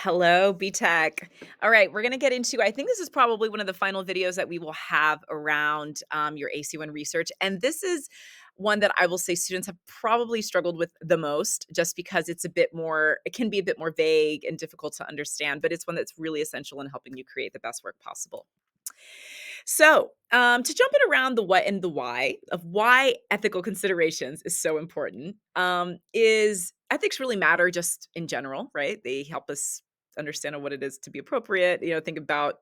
Hello, BTEC. All right, we're going to get into, I think this is probably one of the final videos that we will have around your AC1 research. And this is one that I will say students have probably struggled with the most just because it's a bit more, it can be a bit more vague and difficult to understand, but it's one that's really essential in helping you create the best work possible. So, to jump it around the what and the why of why ethical considerations is so important, is ethics really matter just in general, right? They help us understand what it is to be appropriate, think about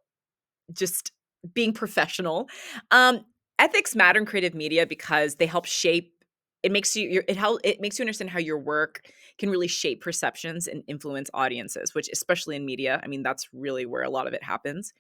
just being professional. Um, Ethics matter in creative media because they help shape it makes you understand how your work can really shape perceptions and influence audiences, which especially in media, I mean, that's really where a lot of it happens.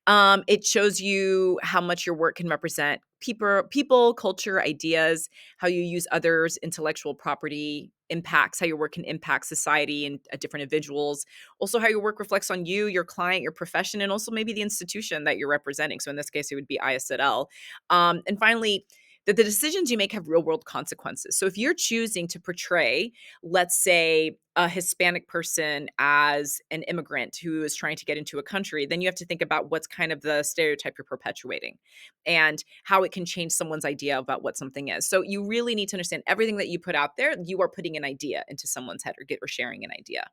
It shows you how much your work can represent people, culture, ideas, how you use others' intellectual property impacts, how your work can impact society and different individuals. Also, how your work reflects on you, your client, your profession, and also maybe the institution that you're representing. So in this case, it would be ISL. And finally, that the decisions you make have real world consequences. So if you're choosing to portray, let's say, a Hispanic person as an immigrant who is trying to get into a country, then you have to think about what's kind of the stereotype you're perpetuating and how it can change someone's idea about what something is. So you really need to understand everything that you put out there, you are putting an idea into someone's head or sharing an idea.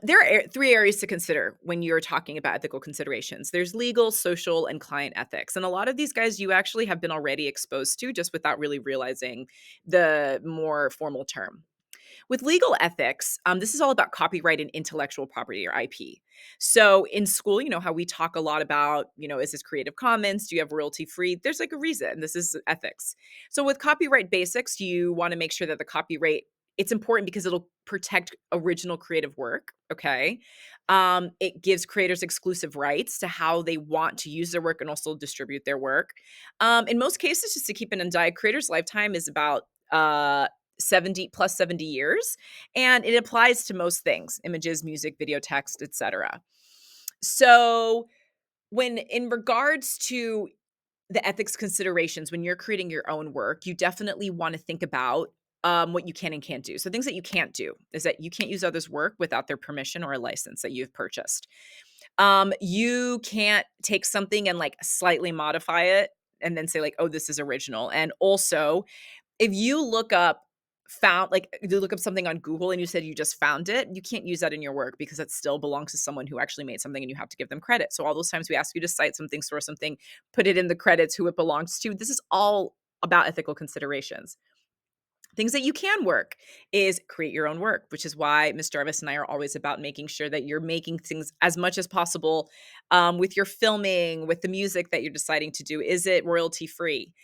There are three areas to consider when you're talking about ethical considerations. There's legal, social, and client ethics. And a lot of these guys you actually have been already exposed to just without really realizing the more formal term. With legal ethics, this is all about copyright and intellectual property or IP. So in school, you know how we talk a lot about, is this Creative Commons? Do you have royalty free? There's like a reason. This is ethics. So with copyright basics, you want to make sure that the copyright it's important because it'll protect original creative work. Okay. It gives creators exclusive rights to how they want to use their work and also distribute their work. In most cases, just to keep an eye, creator's lifetime is about 70 plus 70 years, and it applies to most things: images, music, video, text, etc. So when in regards to the ethics considerations when you're creating your own work, you definitely want to think about what you can and can't do. So things that you can't do is that you can't use others' work without their permission or a license that you've purchased. You can't take something and like slightly modify it and then say like, oh, this is original. And also, if you look up found like you look up something on Google and you said you just found it, you can't use that in your work because it still belongs to someone who actually made something and you have to give them credit. So all those times we ask you to cite something, source something, put it in the credits, who it belongs to. This is all about ethical considerations. Things that you can work is create your own work, which is why Miss Jarvis and I are always about making sure that you're making things as much as possible with your filming, with the music that you're deciding to do. Is it royalty free?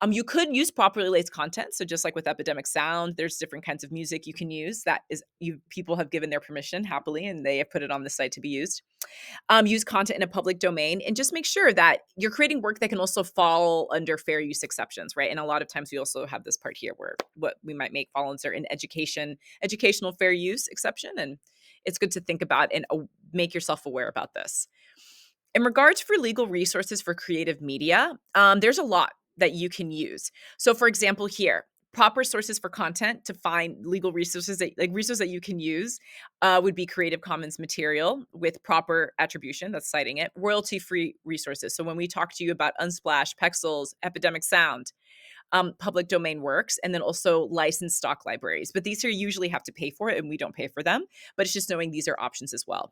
You could use properly laced content. So just like with Epidemic Sound, there's different kinds of music you can use that is you people have given their permission happily and they have put it on the site to be used. Use content in a public domain and just make sure that you're creating work that can also fall under fair use exceptions, right? And a lot of times we also have this part here where what we might make fall under an educational fair use exception. And it's good to think about and make yourself aware about this. In regards for legal resources for creative media, there's a lot that you can use. So for example, here, proper sources for content to find legal resources resources that you can use would be Creative Commons material with proper attribution, that's citing it, royalty-free resources. So when we talk to you about Unsplash, Pexels, Epidemic Sound, public domain works, and then also licensed stock libraries. But these are usually have to pay for it and we don't pay for them, but it's just knowing these are options as well.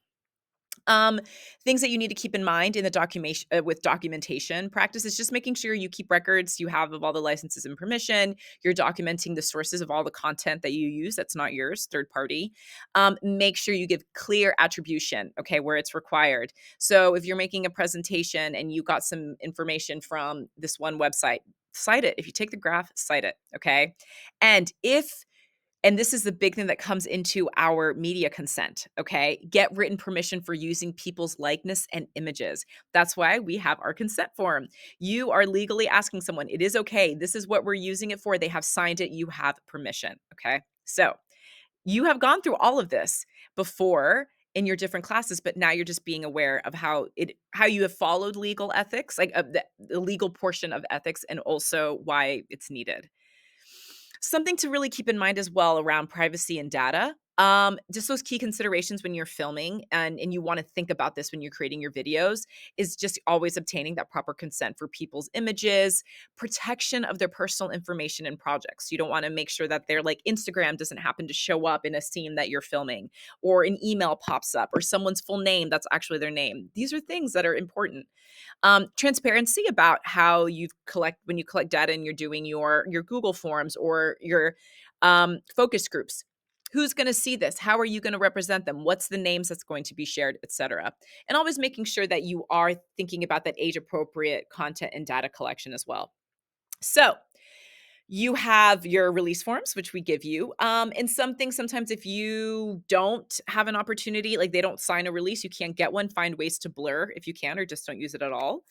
Um, Things that you need to keep in mind in the documentation with documentation practice is just making sure you keep records you have of all the licenses and permission. You're documenting the sources of all the content that you use that's not yours, third party. Make sure you give clear attribution, okay, where it's required. So if you're making a presentation and you got some information from this one website, cite it. If you take the graph, cite it, okay? And if and this is the big thing that comes into our media consent, okay? Get written permission for using people's likeness and images. That's why we have our consent form. You are legally asking someone, it is okay. This is what we're using it for. They have signed it. You have permission, okay? So you have gone through all of this before in your different classes, but now you're just being aware of how you have followed legal ethics, like the legal portion of ethics, and also why it's needed. Something to really keep in mind as well around privacy and data. Just those key considerations when you're filming and you want to think about this when you're creating your videos is just always obtaining that proper consent for people's images, protection of their personal information and projects. You don't want to make sure that their like Instagram doesn't happen to show up in a scene that you're filming, or an email pops up, or someone's full name that's actually their name. These are things that are important. Transparency about how you collect when you collect data and you're doing your Google forms or your focus groups. Who's going to see this? How are you going to represent them? What's the names that's going to be shared, etc. And always making sure that you are thinking about that age appropriate content and data collection as well. So, you have your release forms, which we give you. And some things, sometimes if you don't have an opportunity, like they don't sign a release, you can't get one, find ways to blur if you can, or just don't use it at all.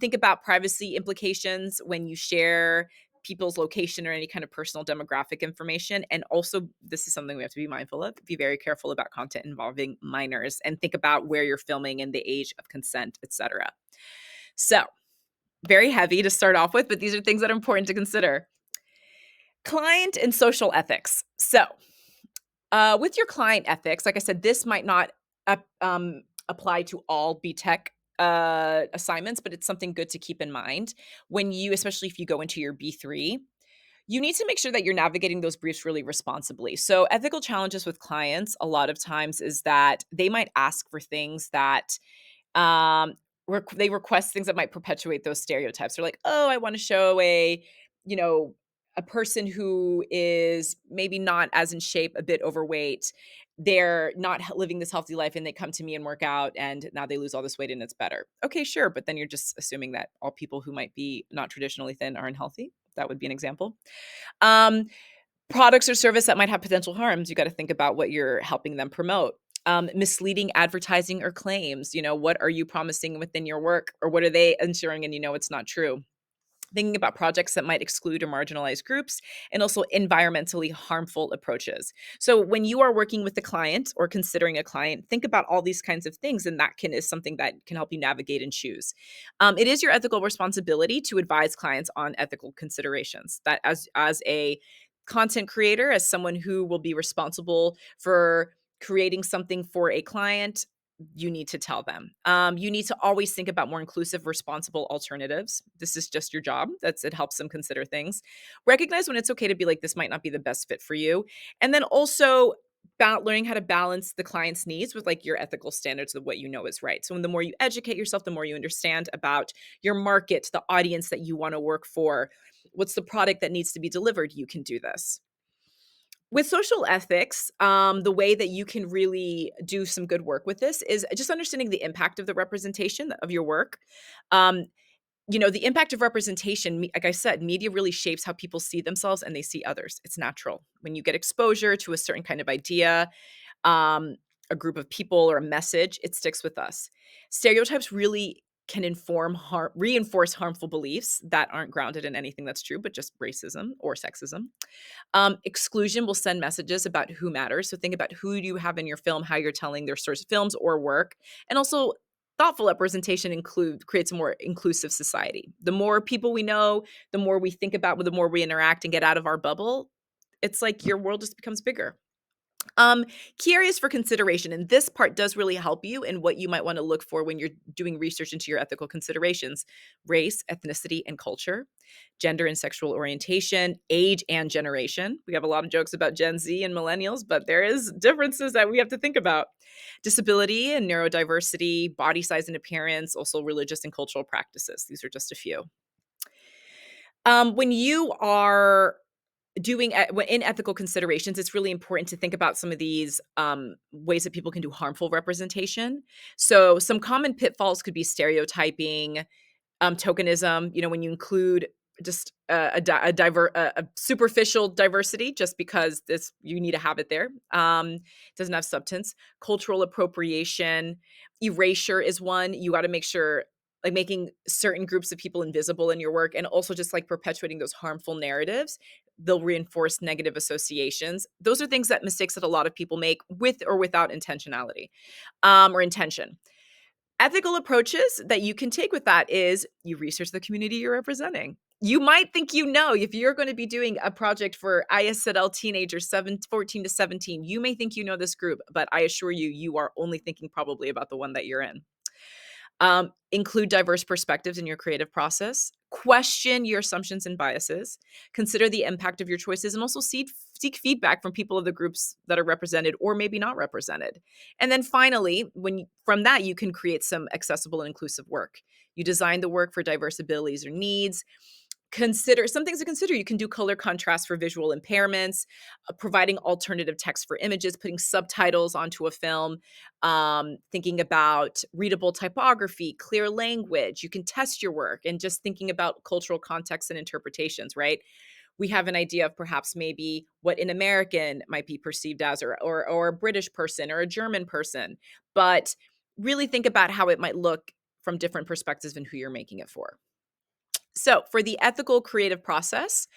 Think about privacy implications when you share people's location or any kind of personal demographic information. And also, this is something we have to be mindful of. Be very careful about content involving minors and think about where you're filming and the age of consent, etc. So, very heavy to start off with, but these are things that are important to consider. Client and social ethics. So, with your client ethics, like I said, this might not apply to all BTEC assignments, but it's something good to keep in mind when you, especially if you go into your B3. You need to make sure that you're navigating those briefs really responsibly. So, ethical challenges with clients a lot of times is that they might ask for things that they request things that might perpetuate those stereotypes. They're like, "Oh, I wanna show you know, a person who is maybe not as in shape, a bit overweight. They're not living this healthy life, and they come to me and work out, and now they lose all this weight, and it's better." Okay, sure, but then you're just assuming that all people who might be not traditionally thin are unhealthy. That would be an example. Um, Products or service that might have potential harms, you gotta think about what you're helping them promote. Misleading advertising or claims, what are you promising within your work, or what are they ensuring and it's not true? Thinking about projects that might exclude or marginalize groups, and also environmentally harmful approaches. So when you are working with the client or considering a client, think about all these kinds of things, and that can is something that can help you navigate and choose. It is your ethical responsibility to advise clients on ethical considerations. That as a content creator, as someone who will be responsible for creating something for a client, you need to tell them. You need to always think about more inclusive, responsible alternatives. This is just your job. It helps them consider things. Recognize when it's okay to be like, this might not be the best fit for you. And then also about learning how to balance the client's needs with like your ethical standards of what you know is right. So the more you educate yourself, the more you understand about your market, the audience that you want to work for, what's the product that needs to be delivered, you can do this. With social ethics, the way that you can really do some good work with this is just understanding the impact of the representation of your work. Um, the impact of representation, like I said, media really shapes how people see themselves and they see others. It's natural. When you get exposure to a certain kind of idea, um, a group of people, or a message, it sticks with us. Stereotypes really can reinforce harmful beliefs that aren't grounded in anything that's true, but just racism or sexism. Exclusion will send messages about who matters. So think about who do you have in your film, how you're telling their source films or work. And also thoughtful representation creates a more inclusive society. The more people we know, the more we think about, the more we interact and get out of our bubble, it's like your world just becomes bigger. Um, Key areas for consideration, and this part does really help you in what you might want to look for when you're doing research into your ethical considerations: race, ethnicity, and culture, gender and sexual orientation, age and generation. We have a lot of jokes about Gen Z and millennials, but there is differences that we have to think about. Disability and neurodiversity, body size and appearance, also religious and cultural practices. These are just a few. When you are in ethical considerations, it's really important to think about some of these ways that people can do harmful representation. So some common pitfalls could be stereotyping, tokenism, when you include just a superficial diversity just because this you need to have it there. Doesn't have substance. Cultural appropriation, erasure is one. You got to make sure, like, making certain groups of people invisible in your work, and also just like perpetuating those harmful narratives. They'll reinforce negative associations. Those are mistakes that a lot of people make with or without intentionality, or intention. Ethical approaches that you can take with that is you research the community you're representing. You might think if you're gonna be doing a project for ISL teenagers 14 to 17, you may think you know this group, but I assure you, you are only thinking probably about the one that you're in. Include diverse perspectives in your creative process. Question your assumptions and biases. Consider the impact of your choices and also seek feedback from people of the groups that are represented or maybe not represented. And then finally, from that, you can create some accessible and inclusive work. You design the work for diverse abilities or needs. Consider some things to consider. You can do color contrast for visual impairments, providing alternative text for images, putting subtitles onto a film, thinking about readable typography, clear language. You can test your work and just thinking about cultural contexts and interpretations, right? We have an idea of perhaps maybe what an American might be perceived as, or a British person or a German person, but really think about how it might look from different perspectives and who you're making it for. So, for the ethical creative process,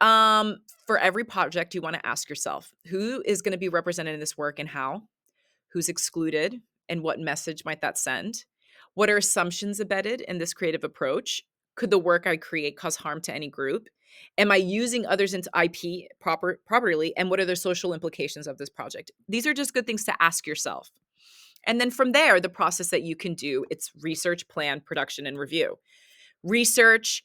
for every project, you want to ask yourself who is going to be represented in this work and how, who's excluded, and what message might that send? What are assumptions embedded in this creative approach? Could the work I create cause harm to any group? Am I using others into IP properly? And what are the social implications of this project? These are just good things to ask yourself. And then from there, the process that you can do, it's research, plan, production, and review. Research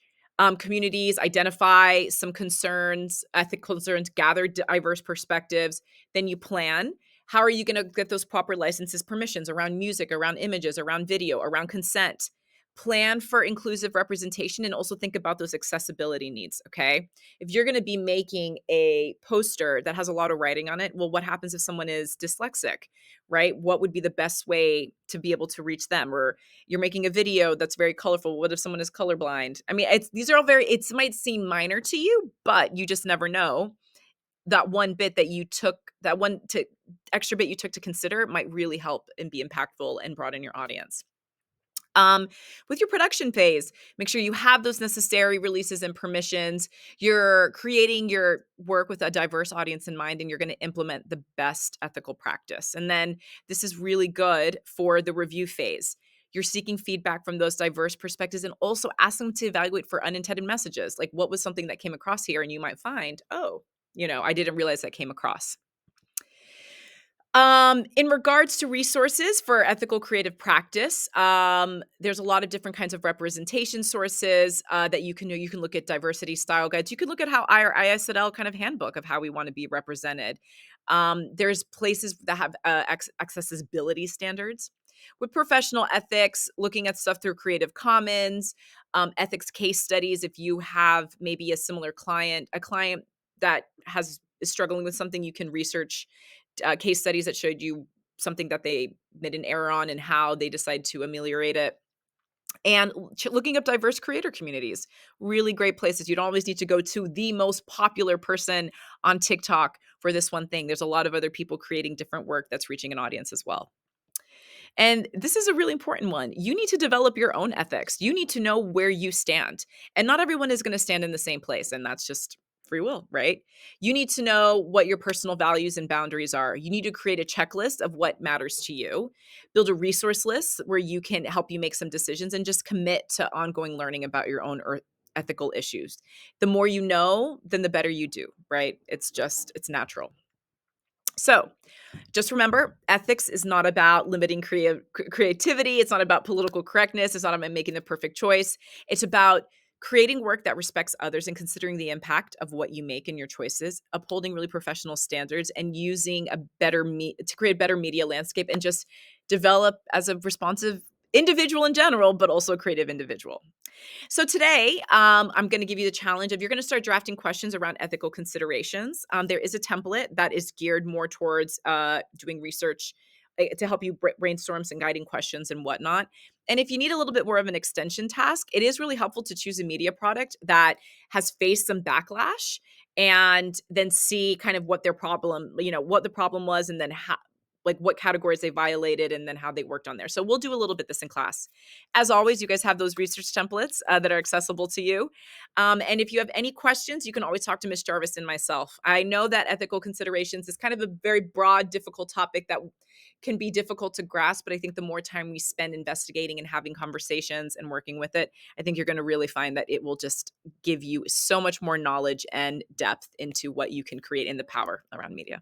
communities, identify some concerns, ethical concerns, gather diverse perspectives. Then you plan. How are you going to get those proper licenses, permissions around music, around images, around video, around consent? Plan for inclusive representation and also think about those accessibility needs. Okay. If you're going to be making a poster that has a lot of writing on it, well, what happens if someone is dyslexic, right? What would be the best way to be able to reach them? Or you're making a video that's very colorful. What if someone is colorblind? I mean, these are all it might seem minor to you, but you just never know. That one bit that you took, that one extra bit you took to consider might really help and be impactful and broaden your audience. With your production phase, make sure you have those necessary releases and permissions. You're creating your work with a diverse audience in mind, and you're going to implement the best ethical practice. And then this is really good for the review phase. You're seeking feedback from those diverse perspectives and also ask them to evaluate for unintended messages. Like, what was something that came across here? And you might find, oh, I didn't realize that came across. In regards to resources for ethical creative practice, there's a lot of different kinds of representation sources that you can do. You can look at diversity style guides. You could look at how our ISL kind of handbook of how we want to be represented. There's places that have accessibility standards. With professional ethics, looking at stuff through Creative Commons, ethics case studies. If you have maybe a similar client, a client that is struggling with something, you can research case studies that showed you something that they made an error on and how they decide to ameliorate it. And looking up diverse creator communities, really great places. You don't always need to go to the most popular person on TikTok for this one thing. There's a lot of other people creating different work that's reaching an audience as well. And this is a really important one. You need to develop your own ethics. You need to know where you stand. And not everyone is going to stand in the same place. And that's just free will, right? You need to know what your personal values and boundaries are. You need to create a checklist of what matters to you, build a resource list where you can help you make some decisions, and just commit to ongoing learning about your own ethical issues. The more you know, then the better you do, right? It's natural. So, just remember, ethics is not about limiting creativity. It's not about political correctness. It's not about making the perfect choice. It's about creating work that respects others and considering the impact of what you make in your choices, upholding really professional standards, and using to create a better media landscape and just develop as a responsive individual in general, but also a creative individual. So today, I'm going to give you the challenge of you're going to start drafting questions around ethical considerations. There is a template that is geared more towards doing research to help you brainstorm some guiding questions and whatnot. And if you need a little bit more of an extension task, it is really helpful to choose a media product that has faced some backlash, and then see kind of what their problem, what the problem was, and then like what categories they violated and then how they worked on there. So we'll do a little bit this in class. As always, you guys have those research templates that are accessible to you. And if you have any questions, you can always talk to Miss Jarvis and myself. I know that ethical considerations is kind of a very broad, difficult topic that can be difficult to grasp, but I think the more time we spend investigating and having conversations and working with it, I think you're going to really find that it will just give you so much more knowledge and depth into what you can create in the power around media.